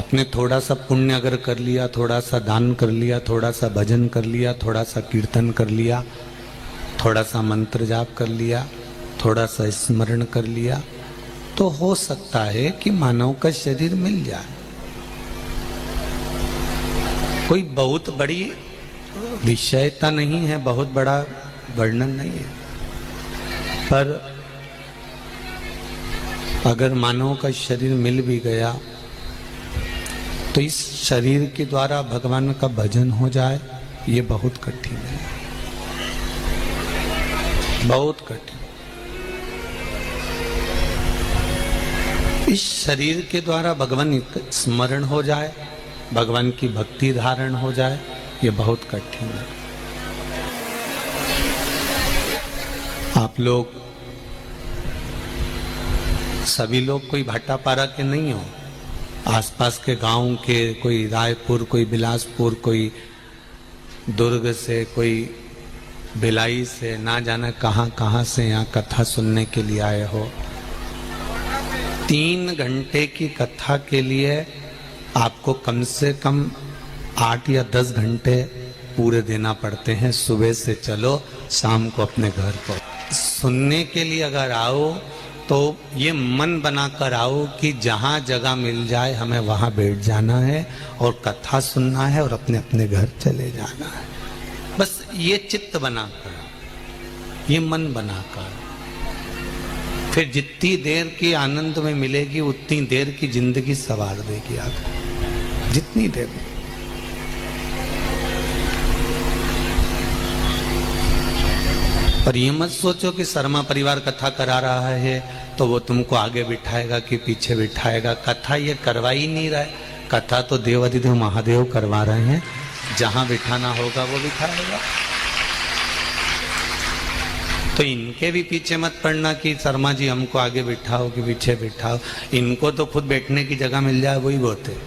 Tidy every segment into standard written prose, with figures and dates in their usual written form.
आपने थोड़ा सा पुण्य अगर कर लिया, थोड़ा सा दान कर लिया, थोड़ा सा भजन कर लिया, थोड़ा सा कीर्तन कर लिया, थोड़ा सा मंत्र जाप कर लिया, थोड़ा सा स्मरण कर लिया, तो हो सकता है कि मानव का शरीर मिल जाए। कोई बहुत बड़ी विषयता नहीं है, बहुत बड़ा वर्णन नहीं है, पर अगर मानव का शरीर मिल भी गया तो इस शरीर के द्वारा भगवान का भजन हो जाए, ये बहुत कठिन है, बहुत कठिन। इस शरीर के द्वारा भगवान स्मरण हो जाए, भगवान की भक्ति धारण हो जाए, ये बहुत कठिन है। आप लोग सभी लोग कोई भाटापारा के नहीं हो, आसपास के गांव के, कोई रायपुर, कोई बिलासपुर, कोई दुर्ग से, कोई भिलाई से, ना जाने कहां कहां से यहाँ कथा सुनने के लिए आए हो। 3 घंटे की कथा के लिए आपको कम से कम 8 या 10 घंटे पूरे देना पड़ते हैं। सुबह से चलो, शाम को अपने घर को सुनने के लिए अगर आओ तो ये मन बनाकर आओ कि जहाँ जगह मिल जाए हमें वहाँ बैठ जाना है और कथा सुनना है और अपने अपने घर चले जाना है। बस ये चित्त बनाकर, ये मन बनाकर, फिर जितनी देर की आनंद में मिलेगी उतनी देर की जिंदगी सवार देगी आप, जितनी देर में। पर ये मत सोचो कि शर्मा परिवार कथा करा रहा है तो वो तुमको आगे बिठाएगा कि पीछे बिठाएगा। कथा ये करवा ही नहीं रहा है, कथा तो देवाधिदेव महादेव करवा रहे हैं। जहां बिठाना होगा वो बिठाएगा। तो इनके भी पीछे मत पड़ना कि शर्मा जी हमको आगे बिठाओ कि पीछे बिठाओ। इनको तो खुद बैठने की जगह मिल जाए वही बहुत है।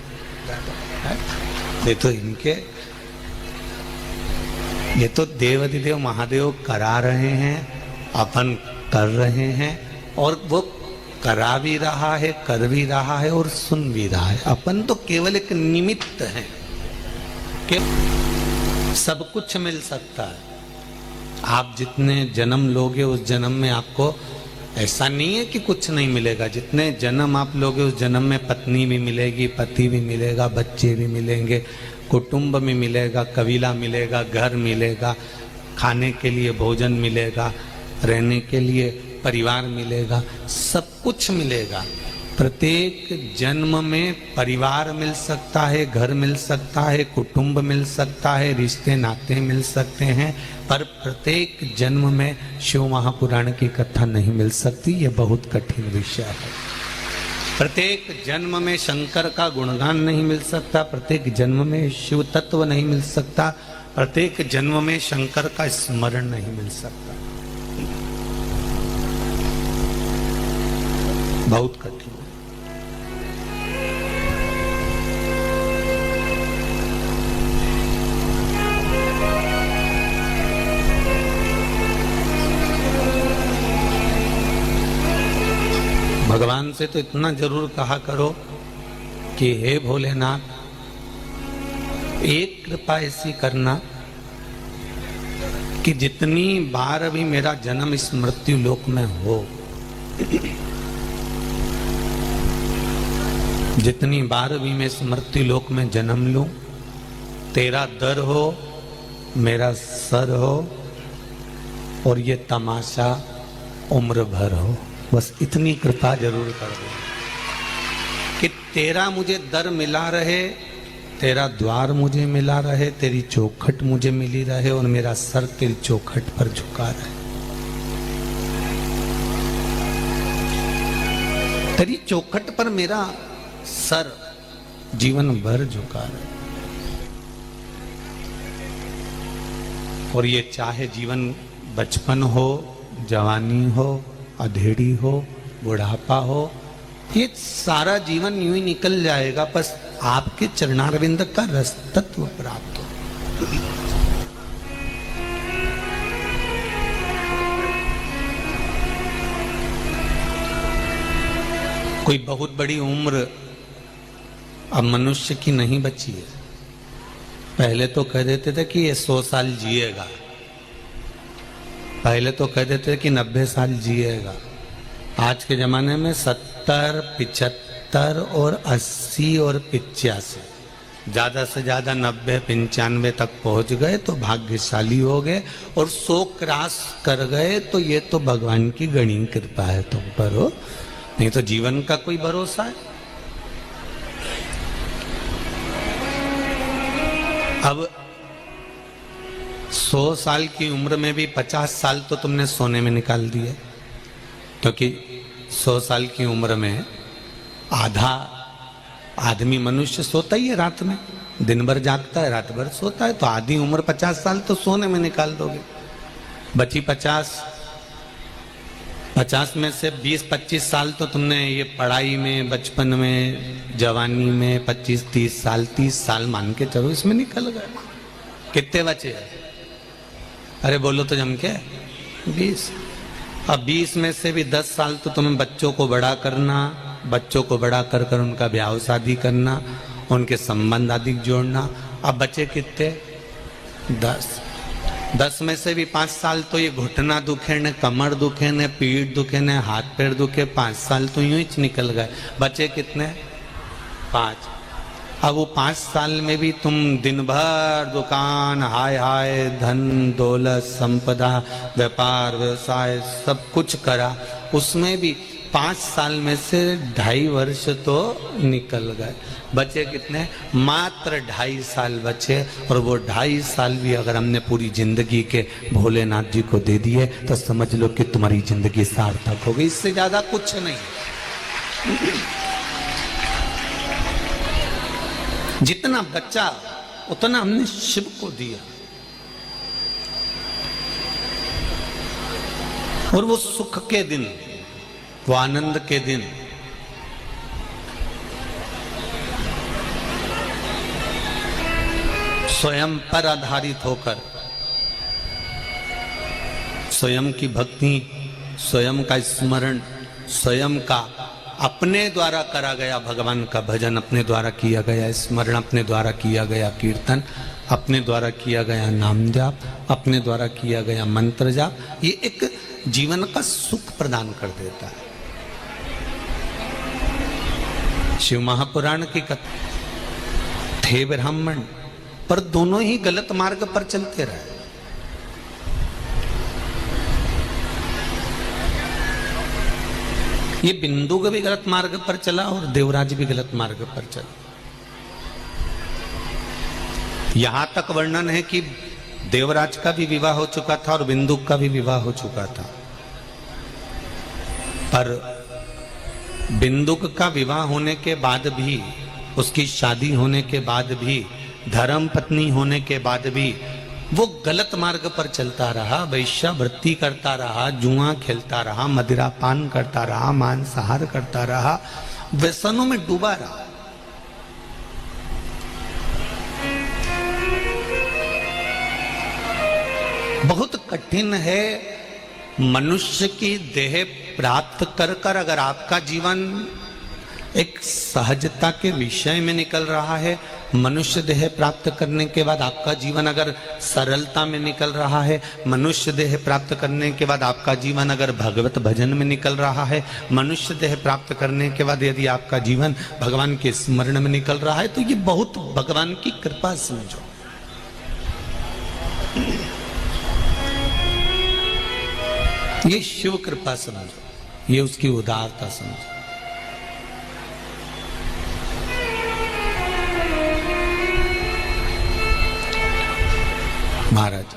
ये तो इनके, ये तो देवाधिदेव महादेव करा रहे हैं, अपन कर रहे हैं, और वो करा भी रहा है, कर भी रहा है और सुन भी रहा है। अपन तो केवल एक निमित्त हैं कि सब कुछ मिल सकता है। आप जितने जन्म लोगे उस जन्म में आपको ऐसा नहीं है कि कुछ नहीं मिलेगा। जितने जन्म आप लोगे उस जन्म में पत्नी भी मिलेगी, पति भी मिलेगा, बच्चे भी मिलेंगे, कुटुंब में मिलेगा, कबीला मिलेगा, घर मिलेगा, खाने के लिए भोजन मिलेगा, रहने के लिए परिवार मिलेगा, सब कुछ मिलेगा। प्रत्येक जन्म में परिवार मिल सकता है, घर मिल सकता है, कुटुंब मिल सकता है, रिश्ते नाते मिल सकते हैं, पर प्रत्येक जन्म में शिव महापुराण की कथा नहीं मिल सकती। ये बहुत कठिन विषय है। प्रत्येक जन्म में शंकर का गुणगान नहीं मिल सकता, प्रत्येक जन्म में शिव तत्व नहीं मिल सकता, प्रत्येक जन्म में शंकर का स्मरण नहीं मिल सकता। बहुत कठिन। भगवान से तो इतना जरूर कहा करो कि हे भोलेनाथ, एक कृपा ऐसी करना कि जितनी बार भी मेरा जन्म इस मृत्यु लोक में हो, जितनी बार भी मैं इस मृत्यु लोक में जन्म लूं, तेरा दर हो, मेरा सर हो, और ये तमाशा उम्र भर हो। बस इतनी कृपा जरूर कर दो कि तेरा मुझे दर मिला रहे, तेरा द्वार मुझे मिला रहे, तेरी चौखट मुझे मिली रहे और मेरा सर तेरी चौखट पर झुका रहे। तेरी चौखट पर मेरा सर जीवन भर झुका रहे। और ये चाहे जीवन बचपन हो, जवानी हो, अधेड़ी हो, बुढ़ापा हो, ये सारा जीवन यूं ही निकल जाएगा। बस आपके चरणारविंद का रस तत्व प्राप्त हो। कोई बहुत बड़ी उम्र अब मनुष्य की नहीं बची है। पहले तो कह देते थे कि ये 100 साल जिएगा, पहले तो कह देते थे कि 90 साल जिएगा। आज के जमाने में 70, 75 और 80 और 85, ज़्यादा से ज़्यादा 90, 95 तक पहुंच गए तो भाग्यशाली हो गए, और 100 क्रॉस कर गए तो ये तो भगवान की गणी कृपा है तुम पर हो, नहीं तो जीवन का कोई भरोसा है। अब 100 साल की उम्र में भी 50 साल तो तुमने सोने में निकाल दिए, क्योंकि 100 साल की उम्र में आधा आदमी मनुष्य सोता ही है रात में, दिन भर जागता है, रात भर सोता है, तो आधी उम्र 50 साल तो सोने में निकाल दोगे। बची 50 में से 20-25 साल तो तुमने ये पढ़ाई में, बचपन में, जवानी में 25-30 साल, 30 साल मान के चलो इसमें निकल गए। कितने बचे? अरे बोलो तो जम के 20। अब 20 में से भी 10 साल तो तुम्हें बच्चों को बड़ा करना, बच्चों को बड़ा कर कर उनका ब्याह शादी करना, उनके संबंध आदि जोड़ना। अब बचे कितने? 10 में से भी 5 साल तो ये घुटना दुखे, न कमर दुखे, न पीठ दुखे, न हाथ पैर दुखे, 5 साल तो यूं ही निकल गए। बचे कितने? 5। अब वो 5 साल में भी तुम दिन भर दुकान, हाय हाय, धन दौलत संपदा, व्यापार व्यवसाय सब कुछ करा, उसमें भी 5 साल में से 2.5 वर्ष तो निकल गए। बचे कितने? मात्र 2.5 साल बचे, और वो 2.5 साल भी अगर हमने पूरी जिंदगी के भोलेनाथ जी को दे दिए तो समझ लो कि तुम्हारी जिंदगी सार्थक हो गई। इससे ज्यादा कुछ नहीं। जितना बचा उतना हमने शिव को दिया, और वो सुख के दिन, वो आनंद के दिन, स्वयं पर आधारित होकर, स्वयं की भक्ति, स्वयं का स्मरण, स्वयं का अपने द्वारा करा गया भगवान का भजन, अपने द्वारा किया गया स्मरण, अपने द्वारा किया गया कीर्तन, अपने द्वारा किया गया नाम जाप, अपने द्वारा किया गया मंत्र जाप, ये एक जीवन का सुख प्रदान कर देता है। शिव महापुराण की कथा, थे ब्राह्मण पर दोनों ही गलत मार्ग पर चलते रहे। ये बिंदु भी गलत मार्ग पर चला और देवराज भी गलत मार्ग पर चला। यहां तक वर्णन है कि देवराज का भी विवाह हो चुका था और बिंदु का भी विवाह हो चुका था, पर बिंदुक का विवाह होने के बाद भी, उसकी शादी होने के बाद भी, धर्म पत्नी होने के बाद भी वो गलत मार्ग पर चलता रहा, वैश्यावृत्ति करता रहा, जुआ खेलता रहा, मदिरा पान करता रहा, मांसाहार करता रहा, व्यसनों में डूबा रहा। बहुत कठिन है मनुष्य की देह प्राप्त कर कर अगर आपका जीवन एक सहजता के विषय में निकल रहा है, मनुष्य देह प्राप्त करने के बाद आपका जीवन अगर सरलता में निकल रहा है, मनुष्य देह प्राप्त करने के बाद आपका जीवन अगर भगवत भजन में निकल रहा है, मनुष्य देह प्राप्त करने के बाद यदि आपका जीवन भगवान के स्मरण में निकल रहा है, तो ये बहुत भगवान की कृपा समझो। ये शिव कृपा समझो, ये उसकी उदारता समझो। महाराज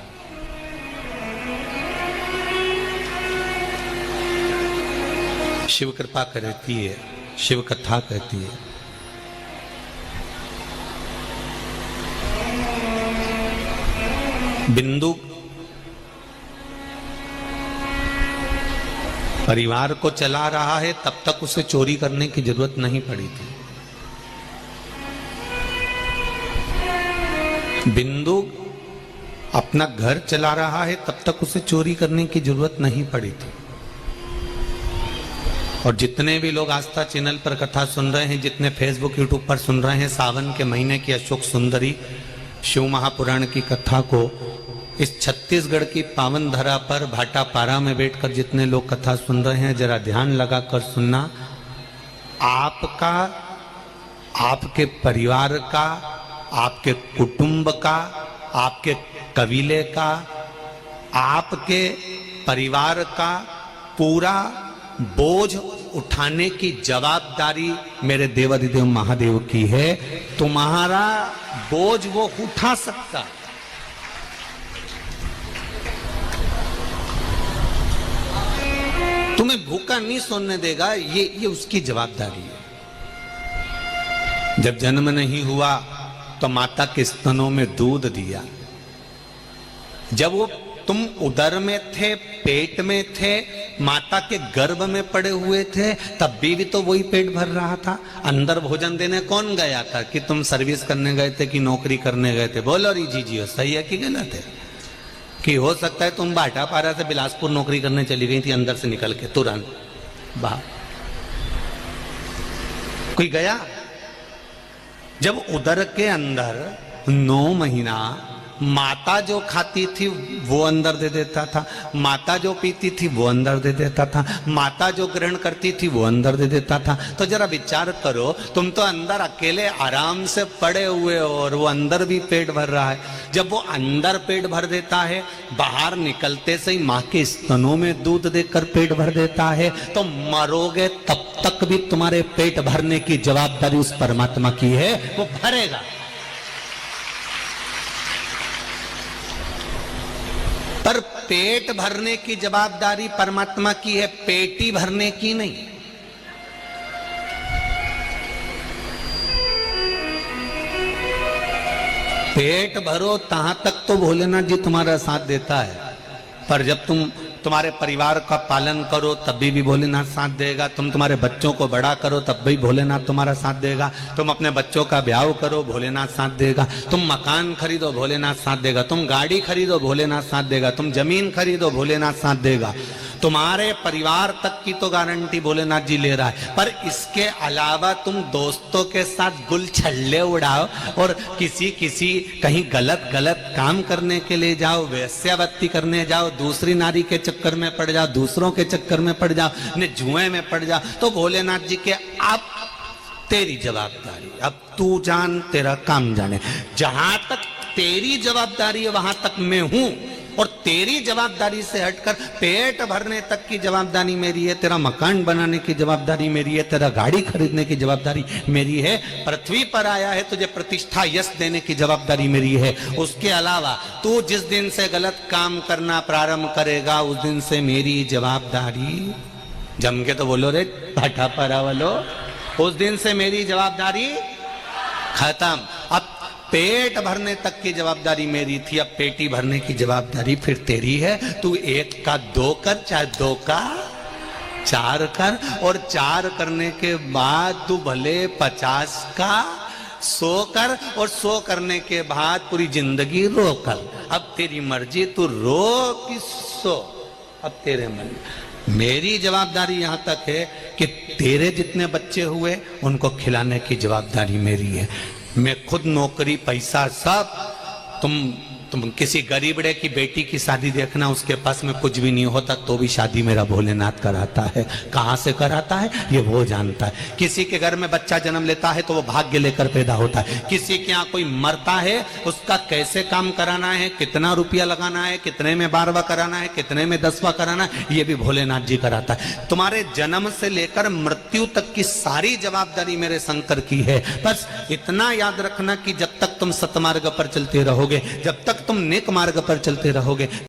शिव कृपा कहती है, शिव कथा कहती है, बिंदु परिवार को चला रहा है, तब तक उसे चोरी करने की जरूरत नहीं पड़ी थी। बिंदु अपना घर चला रहा है, तब तक उसे चोरी करने की जरूरत नहीं पड़ी थी। और जितने भी लोग आस्था चैनल पर कथा सुन रहे हैं, जितने फेसबुक यूट्यूब पर सुन रहे हैं, सावन के महीने की अशोक सुंदरी शिव महापुराण की कथा को इस छत्तीसगढ़ की पावन धरा पर भाटापारा में बैठकर जितने लोग कथा सुन रहे हैं, जरा ध्यान लगाकर सुनना। आपका, आपके परिवार का, आपके कुटुंब का, आपके कबीले का, आपके परिवार का पूरा बोझ उठाने की जवाबदारी मेरे देवाधिदेव महादेव की है। तुम्हारा बोझ वो उठा सकता, तुम्हें भूखा नहीं सोने देगा, ये उसकी जवाबदारी है। जब जन्म नहीं हुआ तो माता के स्तनों में दूध दिया, जब वो तुम उदर में थे, पेट में थे, माता के गर्भ में पड़े हुए थे, तब भी तो वही पेट भर रहा था। अंदर भोजन देने कौन गया था? कि तुम सर्विस करने गए थे कि नौकरी करने गए थे? बोलो री जी सही है कि गलत है? कि हो सकता है तुम भाटापारा से बिलासपुर नौकरी करने चली गई थी, अंदर से निकल के तुरंत बाहर कोई गया? जब उदर के अंदर 9 महीना माता जो खाती थी वो अंदर दे देता था, माता जो पीती थी वो अंदर दे देता था, माता जो ग्रहण करती थी वो अंदर दे देता था। तो जरा विचार करो, तुम तो अंदर अकेले आराम से पड़े हुए हो और वो अंदर भी पेट भर रहा है। जब वो अंदर पेट भर देता है, बाहर निकलते से ही माँ के स्तनों में दूध देकर पेट भर देता है, तो मरोगे तब तक भी तुम्हारे पेट भरने की जवाबदारी उस परमात्मा की है, वो भरेगा। पर पेट भरने की जवाबदारी परमात्मा की है, पेटी भरने की नहीं। पेट भरो तहां तक तो भोलेनाथ जी तुम्हारा साथ देता है, पर जब तुम तुम्हारे परिवार का पालन करो तब भी भोलेनाथ साथ देगा। तुम तुम्हारे बच्चों को बड़ा करो तब भी भोलेनाथ तुम्हारा साथ देगा। तुम अपने बच्चों का ब्याह करो, भोलेनाथ साथ देगा। तुम मकान खरीदो, भोलेनाथ साथ देगा। तुम गाड़ी खरीदो, भोलेनाथ साथ देगा। तुम जमीन खरीदो, भोलेनाथ साथ देगा। तुम्हारे परिवार तक की तो गारंटी भोलेनाथ जी ले रहा है, पर इसके अलावा तुम दोस्तों के साथ गुल छल्ले उड़ाओ और किसी कहीं गलत काम करने के लिए जाओ, वेश्यावृत्ति करने जाओ, दूसरी नारी के चक्कर में पड़ जाओ, दूसरों के चक्कर में पड़ जाओ, ने जुए में पड़ जाओ, तो भोलेनाथ जी के अब तेरी जवाबदारी, अब तू जान तेरा काम जाने। जहां तक तेरी जवाबदारी है वहां तक मैं हूं, और तेरी जवाबदारी से हटकर पेट भरने तक की जवाबदारी मेरी है, तेरा मकान बनाने की जवाबदारी मेरी है, तेरा गाड़ी खरीदने की जवाबदारी मेरी है, पृथ्वी पर आया है तुझे प्रतिष्ठा यश देने की जवाबदारी मेरी है। उसके अलावा तू जिस दिन से गलत काम करना प्रारंभ करेगा उस दिन से मेरी जवाबदारी, जम के तो बोलो रे भाटापारा वालो, उस दिन से मेरी जवाबदारी खत्म। अब पेट भरने तक की जवाबदारी मेरी थी, अब पेटी भरने की जवाबदारी फिर तेरी है। तू 1 का 2 कर, चाहे 2 का 4 कर, और 4 करने के बाद तू भले 50 का 100 कर, और 100 करने के बाद पूरी जिंदगी रो कर। अब तेरी मर्जी, तू रो कि 100, अब तेरे मन। मेरी जवाबदारी यहां तक है कि तेरे जितने बच्चे हुए उनको खिलाने की जवाबदारी मेरी है। मैं खुद नौकरी पैसा सब, तुम किसी गरीबड़े की बेटी की शादी देखना, उसके पास में कुछ भी नहीं होता तो भी शादी मेरा भोलेनाथ कराता है। कहां से कराता है ये वो जानता है। किसी के घर में बच्चा जन्म लेता है तो वो भाग्य लेकर पैदा होता है। किसी के यहाँ कोई मरता है, उसका कैसे काम कराना है, कितना रुपया लगाना है, कितने में 12वां कराना है, कितने में 10वां कराना है, ये भी भोलेनाथ जी कराता है। तुम्हारे जन्म से लेकर मृत्यु तक की सारी जवाबदारी मेरे शंकर की है। बस इतना याद रखना कि जब तक तुम सतमार्ग पर चलते रहोगे, जब तक तुम नेक मार्ग पर चलते रहोगे,